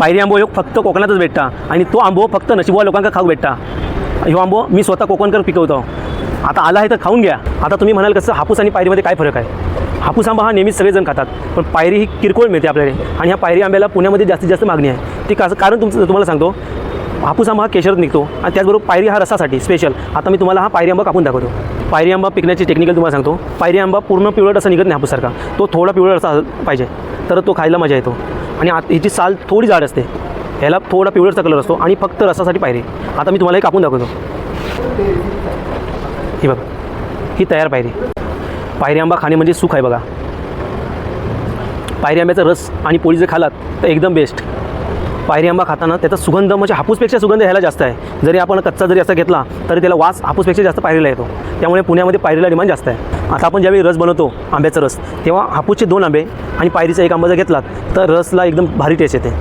पायरी आंबो ह्यो फक्त कोकणातच भेटता आणि तो आंबो फक्त नशिबवान लोकांका खाऊ भेटता। ह्यो आंबो मी स्वतः कोकणकर पिकवतो। आता आला आहे तर खाऊन घ्या। आता तुम्ही म्हणाल कसं हापूस आणि पायरीमध्ये काय फरक आहे? हापूस आंबा हा नेहमीच सगळेजण खातात, पण पायरी ही किरकोळ मिळते आपल्याकडे आणि ह्या पायरी आंब्याला पुण्यामध्ये जास्तीत जास्त मागणी आहे। ती कसं कारण तुम्हाला सांगतो, हापूस आंबा हा केशरात निघतो आणि त्याचबरोबर पायरी हा रसासाठी स्पेशल। आता मी तुम्हाला हा पायरी आंबा कापून दाखवतो। पायरी आंबा पिकण्याची टेक्निकल तुम्हाला सांगतो। पायरी आंबा पूर्ण पिवळट असा निघत नाही हापूससारखा, तो थोडा पिवळट असा पाहिजे तर तो खायला मजा येतो आणि हिची साल थोडी जाड असते, ह्याला थोडा पिवळटचा कलर असतो आणि फक्त रसासाठी पायरी। आता मी तुम्हाला हे कापून दाखवतो। ही बघा, ही तयार पायरी। पायरी आंबा खाणे म्हणजे सुख आहे बघा। पायरी आंब्याचा रस आणि पोळी जर खालात तर एकदम बेस्ट। पायरी आंबा खाताना त्याचा सुगंध म्हणजे हापूसपेक्षा सुगंध ह्याला जास्त आहे। जरी आपण कच्चा जरी असा घेतला तरी त्याला वास हापूसपेक्षा जास्त पायरीला येतो, त्यामुळे पुण्यामध्ये पायरीला डिमांड जास्त आहे। आता आपण ज्यावेळी रस बनवतो आंब्याचा रस, तेव्हा हापूसचे 2 आंबे आणि पायरीचा 1 आंबा जर घेतलात तर रसला एकदम भारी टेस्ट येते।